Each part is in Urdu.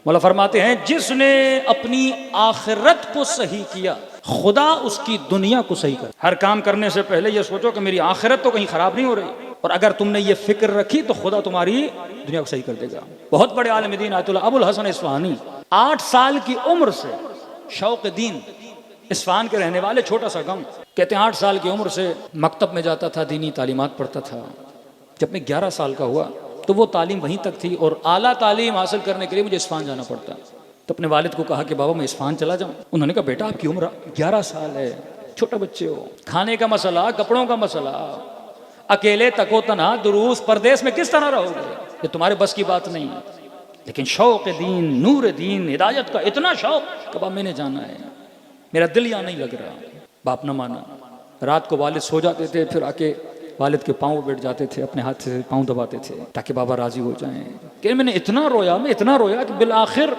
مولا فرماتے ہیں جس نے اپنی آخرت کو صحیح کیا خدا اس کی دنیا کو صحیح کر. ہر کام کرنے سے پہلے یہ سوچو کہ میری آخرت تو کہیں خراب نہیں ہو رہی، اور اگر تم نے یہ فکر رکھی تو خدا تمہاری دنیا کو صحیح کر دے گا. بہت بڑے عالم دین آیت اللہ ابو الحسن اصفہانی 8 سال کی عمر سے شوق دین، اصفہان کے رہنے والے، چھوٹا سا گاؤں، کہتے ہیں 8 سال کی عمر سے مکتب میں جاتا تھا، دینی تعلیمات پڑھتا تھا. جب میں 11 سال کا ہوا تو وہ تعلیم وہیں تک تھی، اور اعلیٰ تعلیم حاصل کرنے کے لیے مجھے اصفہان جانا پڑتا. تو اپنے والد کو کہا کہ بابا میں اصفہان چلا جاؤں. انہوں نے کہا بیٹا آپ کی عمر 11 سال ہے، چھوٹا بچے ہو، کھانے کا مسئلہ، کپڑوں کا مسئلہ، اکیلے تکو تنہا دروس پردیس میں کس طرح رہو گے، یہ تمہارے بس کی بات نہیں. لیکن شوق دین، نور دین، ہدایت کا اتنا شوق کہ باپ میں نے جانا ہے، میرا دل یہاں نہیں لگ رہا. باپ نہ مانا. رات کو والد سو جاتے تھے، پھر آ کے والد کے پاؤں بیٹھ جاتے تھے، اپنے ہاتھ سے پاؤں دباتے تھے تاکہ بابا راضی ہو جائیں. کہ میں نے اتنا رویا کہ بالآخر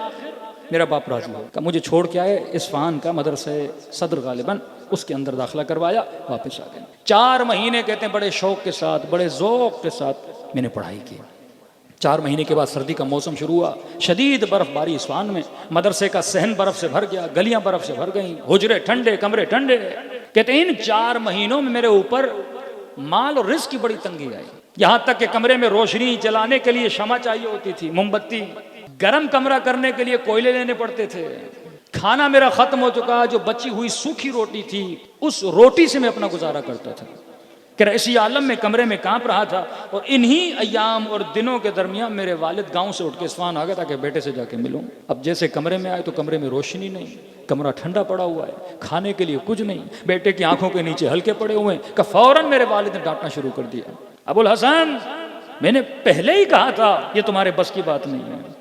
میرا باپ راضی ہو. کہ مجھے چھوڑ کے آئے اصفہان کا مدرسہ صدر غالباً، اس کے اندر داخلہ کروایا، واپس آ گئے. 4 مہینے کہتے ہیں بڑے شوق کے ساتھ، بڑے ذوق کے ساتھ میں نے پڑھائی کی. 4 مہینے کے بعد سردی کا موسم شروع ہوا، شدید برف باری اصفہان میں، مدرسے کا صحن برف سے بھر گیا، گلیاں برف سے بھر گئیں، حجرے ٹھنڈے، کمرے ٹھنڈے. کہتے ہیں ان 4 مہینوں میں میرے اوپر مال اور رزق کی بڑی تنگی آئی، یہاں تک کہ کمرے میں روشنی جلانے کے لیے شمع چاہیے ہوتی تھی، موم بتی. گرم کمرہ کرنے کے لیے کوئلے لینے پڑتے تھے. کھانا میرا ختم ہو چکا، جو بچی ہوئی سوکھی روٹی تھی اس روٹی سے میں اپنا گزارا کرتا تھا. کہ اسی عالم میں کمرے میں کانپ رہا تھا. اور انہی ایام اور دنوں کے درمیان میرے والد گاؤں سے اٹھ کے اصفہان آ گیا تاکہ بیٹے سے جا کے ملوں. اب جیسے کمرے میں آئے تو کمرے میں روشنی نہیں، کمرہ ٹھنڈا پڑا ہوا ہے، کھانے کے لیے کچھ نہیں، بیٹے کی آنکھوں کے نیچے ہلکے پڑے ہوئے ہیں. کہ فوراً میرے والد نے ڈانٹنا شروع کر دیا، ابو الحسن میں نے پہلے ہی کہا تھا یہ تمہارے بس کی بات نہیں ہے.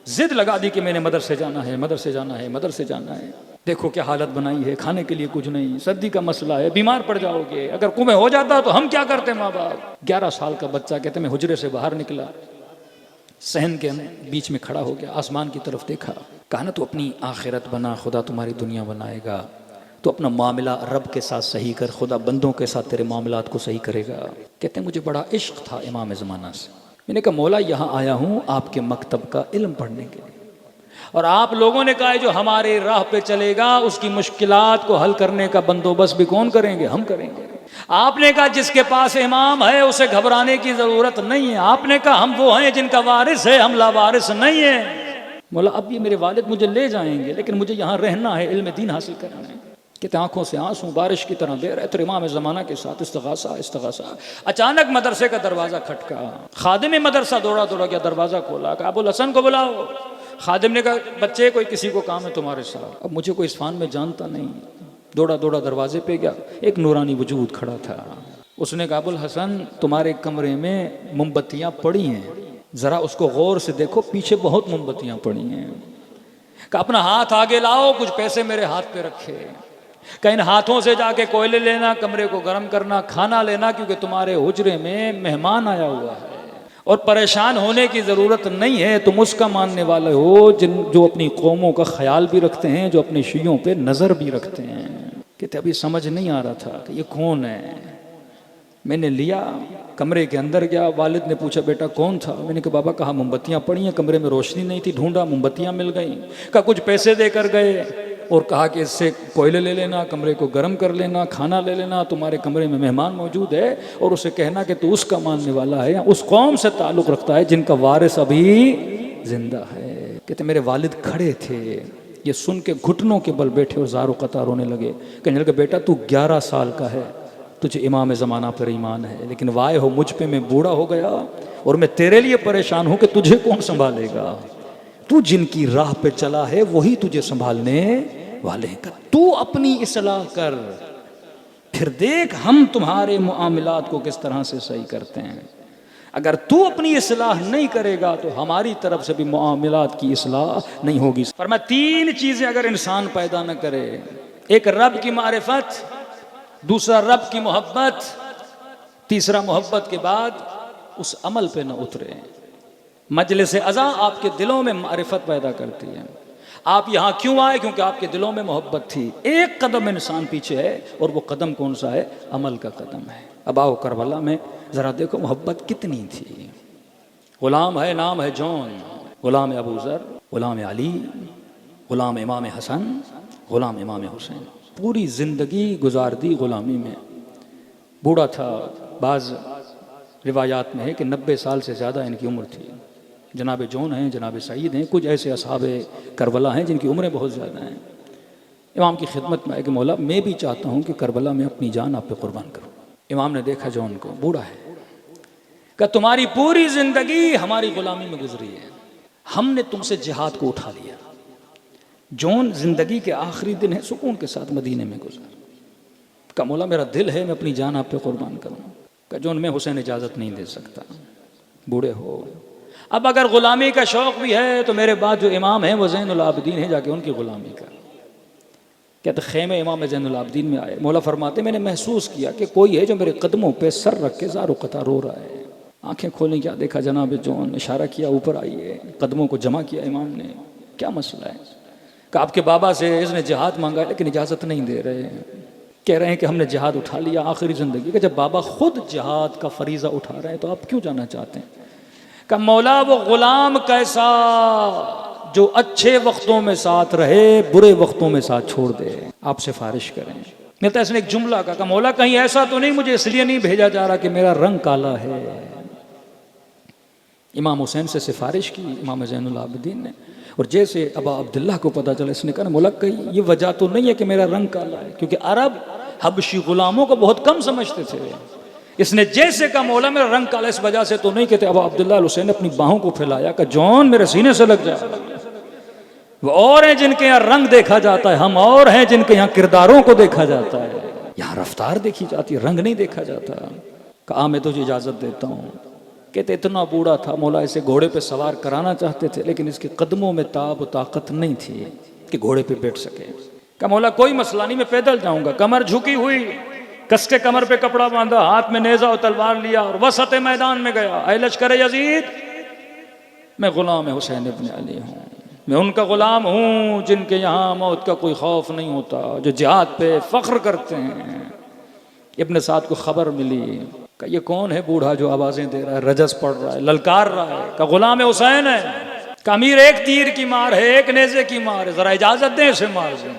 ضد لگا دی کہ میں نے مدرسے جانا ہے، مدرسے جانا ہے، مدرسے جانا ہے. دیکھو کیا حالت بنائی ہے، کھانے کے لیے کچھ نہیں، سردی کا مسئلہ ہے، بیمار پڑ جاؤ گے، اگر کنویں ہو جاتا تو ہم کیا کرتے ماں باپ. 11 سال کا بچہ کہتے میں حجرے سے باہر نکلا، صحن کے بیچ میں کھڑا ہو گیا، آسمان کی طرف دیکھا. کہا نا تو اپنی آخرت بنا، خدا تمہاری دنیا بنائے گا. تو اپنا معاملہ رب کے ساتھ صحیح کر، خدا بندوں کے ساتھ تیرے معاملات کو صحیح کرے گا. کہتے ہیں مجھے بڑا عشق تھا امام زمانہ سے. میں نے کہا مولا یہاں آیا ہوں آپ کے مکتب کا علم پڑھنے کے لیے، اور آپ لوگوں نے کہا جو ہمارے راہ پہ چلے گا اس کی مشکلات کو حل کرنے کا بندوبست بھی کون کریں گے؟ ہم کریں گے. آپ نے کہا جس کے پاس امام ہے اسے گھبرانے کی ضرورت نہیں ہے. آپ نے کہا ہم وہ ہیں جن کا وارث ہے، ہم لاوارث نہیں ہیں. مولا اب یہ میرے والد مجھے لے جائیں گے لیکن مجھے یہاں رہنا ہے، علم دین حاصل کرنا ہے. کہتے آنکھوں سے آنسو بارش کی طرح بہ رہے تھے. امام زمانہ کے ساتھ استغاثہ. اچانک مدرسے کا دروازہ کھٹکا، خادم مدرسہ دوڑا گیا، دروازہ کھولا. کہا ابو الحسن کو بلاؤ. خادم نے کہا بچے کوئی کسی کو کام ہے تمہارے ساتھ. اب مجھے کوئی اصفہان میں جانتا نہیں، دوڑا دروازے پہ گیا. ایک نورانی وجود کھڑا تھا. اس نے کہا ابو الحسن تمہارے کمرے میں موم بتیاں پڑی ہیں، ذرا اس کو غور سے دیکھو، پیچھے بہت موم بتیاں پڑی ہیں. کہ اپنا ہاتھ آگے لاؤ، کچھ پیسے میرے ہاتھ پہ رکھے. کہ ان ہاتھوں سے جا کے کوئلے لینا، کمرے کو گرم کرنا، کھانا لینا، کیونکہ تمہارے حجرے میں مہمان آیا ہوا ہے اور پریشان ہونے کی ضرورت نہیں ہے. تم اس کا ماننے والے ہو جو اپنی قوموں کا خیال بھی رکھتے ہیں، جو اپنی شیعوں پہ نظر بھی رکھتے ہیں. کہتے ابھی سمجھ نہیں آ رہا تھا کہ یہ کون ہے. میں نے لیا، کمرے کے اندر گیا. والد نے پوچھا بیٹا کون تھا؟ میں نے کہا بابا کہا موم بتیاں پڑی ہیں، کمرے میں روشنی نہیں تھی، ڈھونڈا موم بتیاں مل گئیں. کہا کچھ پیسے دے کر گئے اور کہا کہ اس سے کوئلے لے لینا، کمرے کو گرم کر لینا، کھانا لے لینا، تمہارے کمرے میں مہمان موجود ہے، اور اسے کہنا کہ تو اس کا ماننے والا ہے یا اس قوم سے تعلق رکھتا ہے جن کا وارث ابھی زندہ ہے. کہتے میرے والد کھڑے تھے، یہ سن کے گھٹنوں کے بل بیٹھے اور زار و قطار رونے لگے. کہنے لگے بیٹا تو 11 سال کا ہے، تجھے امام زمانہ پر ایمان ہے، لیکن وائے ہو مجھ پہ میں بوڑھا ہو گیا اور میں تیرے لیے پریشان ہوں کہ تجھے کون سنبھالے گا. تو جن کی راہ پہ چلا ہے وہی تجھے سنبھالنے والے ہیں. تو اپنی اصلاح کر، پھر دیکھ ہم تمہارے معاملات کو کس طرح سے صحیح کرتے ہیں. اگر تو اپنی اصلاح نہیں کرے گا تو ہماری طرف سے بھی معاملات کی اصلاح نہیں ہوگی. فرمایا 3 چیزیں اگر انسان پیدا نہ کرے، ایک رب کی معرفت، دوسرا رب کی محبت، تیسرا محبت کے بعد اس عمل پہ نہ اترے. مجلس ازاں آپ کے دلوں میں معرفت پیدا کرتی ہے. آپ یہاں کیوں آئے؟ کیونکہ آپ کے دلوں میں محبت تھی. ایک قدم انسان پیچھے ہے، اور وہ قدم کون سا ہے؟ عمل کا قدم ہے. اب آؤ کربلا میں ذرا دیکھو محبت کتنی تھی. غلام ہے، نام ہے جون، غلام ابو ذر. غلام علی، غلام امام حسن، غلام امام حسین، پوری زندگی گزار دی غلامی میں. بوڑھا تھا، بعض روایات میں ہے کہ 90 سال سے زیادہ ان کی عمر تھی. جناب جون ہیں، جناب سعید ہیں، کچھ ایسے اصحاب کربلا ہیں جن کی عمریں بہت زیادہ ہیں. امام کی خدمت میں آئے کہ مولا میں بھی چاہتا ہوں کہ کربلا میں اپنی جان آپ پہ قربان کروں. امام نے دیکھا جون کو، بوڑھا ہے، کہ تمہاری پوری زندگی ہماری غلامی میں گزری ہے، ہم نے تم سے جہاد کو اٹھا لیا. جون زندگی کے آخری دن ہے سکون کے ساتھ مدینے میں گزار. کہا مولا میرا دل ہے میں اپنی جان آپ پہ قربان کروں. کہ جون میں حسین اجازت نہیں دے سکتا، بوڑھے ہو. اب اگر غلامی کا شوق بھی ہے تو میرے بعد جو امام ہیں وہ زین العابدین ہیں، جا کے ان کی غلامی کر. کہتے خیمے امام زین العابدین میں آئے. مولا فرماتے میں نے محسوس کیا کہ کوئی ہے جو میرے قدموں پہ سر رکھ کے زار و قطع رو رہا ہے. آنکھیں کھولیں، کیا دیکھا جناب جون، اشارہ کیا اوپر آئیے. قدموں کو جمع کیا امام نے. کیا مسئلہ ہے؟ کہ آپ کے بابا سے اس نے جہاد مانگا لیکن اجازت نہیں دے رہے. کہہ رہے ہیں کہ ہم نے جہاد اٹھا لیا آخری زندگی کا. جب بابا خود جہاد کا فریضہ اٹھا رہے ہیں تو آپ کیوں جانا چاہتے ہیں؟ کہ مولا وہ غلام کیسا جو اچھے وقتوں میں ساتھ رہے، برے وقتوں میں ساتھ چھوڑ دے. آپ سفارش کریں. نہیں تو اس نے ایک جملہ کہا کہ مولا کہیں ایسا تو نہیں مجھے اس لیے نہیں بھیجا جا رہا کہ میرا رنگ کالا ہے. امام حسین سے سفارش کی امام زین العابدین نے. اور جیسے ابا عبداللہ کو پتا چلا، اس نے کہا مولا کہیں یہ وجہ تو نہیں ہے کہ میرا رنگ کالا ہے، کیونکہ عرب حبشی غلاموں کو بہت کم سمجھتے تھے. اس نے جیسے کہا مولا میرا رنگ کالا اس وجہ سے تو نہیں. کہتے ابا عبداللہ الحسین نے اپنی باہوں کو پھیلایا کہ جون میرے سینے سے لگ جائے. وہ اور ہیں جن کے یہاں رنگ دیکھا جاتا ہے، ہم اور ہیں جن کے یہاں کرداروں کو دیکھا جاتا ہے. یہاں رفتار دیکھی جاتی ہے، رنگ نہیں دیکھا جاتا. کہا میں تجھے اجازت دیتا ہوں. کہتے اتنا بوڑھا تھا مولا اسے گھوڑے پہ سوار کرانا چاہتے تھے لیکن اس کے قدموں میں تاب و طاقت نہیں تھی کہ گھوڑے پہ بیٹھ سکے. کہ مولا کوئی مسئلہ نہیں میں پیدل جاؤں گا. کمر جھکی ہوئی، کس کے کمر پہ کپڑا باندھا، ہاتھ میں نیزہ و تلوار لیا اور وسط میدان میں گیا. اے لشکر یزید، میں غلام حسین ابن علی ہوں، میں ان کا غلام ہوں جن کے یہاں موت کا کوئی خوف نہیں ہوتا، جو جہاد پہ فخر کرتے ہیں. ابن سعد کو خبر ملی کہ یہ کون ہے بوڑھا جو آوازیں دے رہا ہے، رجز پڑھ رہا ہے، للکار رہا ہے. کہ غلام حسین ہے. کہ امیر ایک تیر کی مار ہے، ایک نیزے کی مار ہے، ذرا اجازت دیں اسے مار دیں.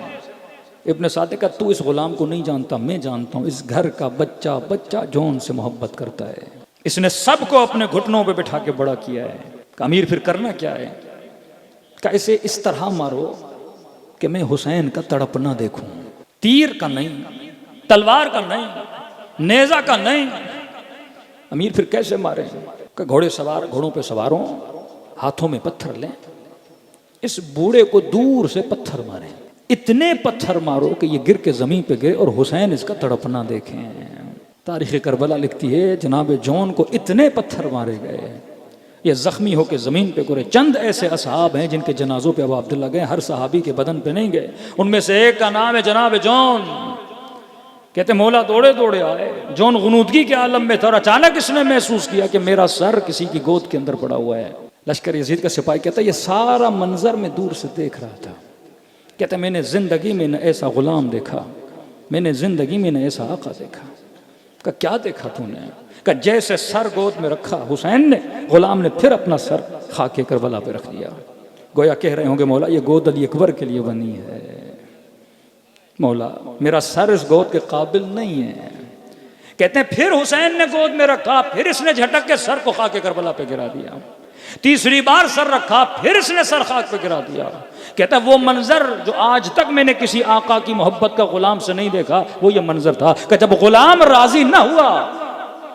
ابن سعد نے کہا تو اس غلام کو نہیں جانتا، میں جانتا ہوں. اس گھر کا بچہ بچہ جون سے محبت کرتا ہے، اس نے سب کو اپنے گھٹنوں پہ بٹھا کے بڑا کیا ہے. کہ امیر پھر کرنا کیا ہے؟ کہ اسے اس طرح مارو کہ میں حسین کا تڑپنا دیکھوں. تیر کا نہیں، تلوار کا نہیں، نیزہ کا نہیں. امیر پھر کیسے مارے؟ کہ گھوڑوں پہ سواروں، ہاتھوں میں پتھر لیں، اس بوڑھے کو دور سے پتھر ماریں. اتنے پتھر مارو کہ یہ گر کے زمین پہ گرے اور حسین اس کا تڑپنا دیکھیں. تاریخ کربلا لکھتی ہے جناب جون کو اتنے پتھر مارے گئے، یہ زخمی ہو کے زمین پہ گرے. چند ایسے اصحاب ہیں جن کے جنازوں پہ ابو عبداللہ گئے، ہر صحابی کے بدن پہ نہیں گئے. ان میں سے ایک کا نام ہے جناب جون. کہتے مولا دوڑے دوڑے آئے. جون غنودگی کے عالم میں تھا اور اچانک اس نے محسوس کیا کہ میرا سر کسی کی گود کے اندر پڑا ہوا ہے. لشکر یزید کا سپاہی کہتا ہے یہ سارا منظر میں دور سے دیکھ رہا تھا. کہتا میں نے زندگی میں نہ ایسا غلام دیکھا، میں نے زندگی میں نہ ایسا آقا دیکھا. کہ کیا دیکھا تو نے؟ کہ جیسے سر گود میں رکھا حسین نے، غلام نے پھر اپنا سر خاک کربلا پہ رکھ دیا. گویا کہہ رہے ہوں گے مولا یہ گود علی اکبر کے لیے بنی ہے، مولا میرا سر اس گود کے قابل نہیں ہے. کہتے ہیں پھر حسین نے گود میں رکھا، پھر اس نے جھٹک کے سر کو خاک کربلا پہ گرا دیا. تیسری بار سر رکھا، پھر اس نے سر خاک پہ گرا دیا. کہتا ہے وہ منظر جو آج تک میں نے کسی آقا کی محبت کا غلام سے نہیں دیکھا وہ یہ منظر تھا کہ جب غلام راضی نہ ہوا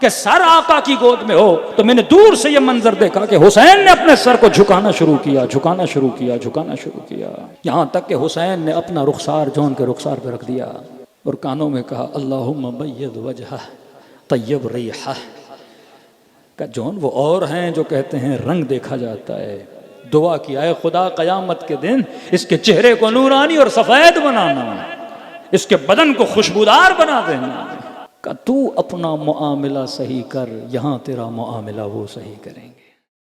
کہ سر آقا کی گود میں ہو تو میں نے دور سے یہ منظر دیکھا کہ حسین نے اپنے سر کو جھکانا شروع کیا، جھکانا شروع کیا، جھکانا شروع کیا، یہاں تک کہ حسین نے اپنا رخسار جون کے رخسار پہ رکھ دیا اور کانوں میں کہا اللہم بید وجہہ طیب ریحہ. کہ جون وہ اور ہیں جو کہتے ہیں رنگ دیکھا جاتا ہے. دعا کیا ہے خدا قیامت کے دن اس کے چہرے کو نورانی اور سفید بنانا، اس کے بدن کو خوشبودار بنا دینا. کہ تو اپنا معاملہ صحیح کر، یہاں تیرا معاملہ وہ صحیح کریں گے.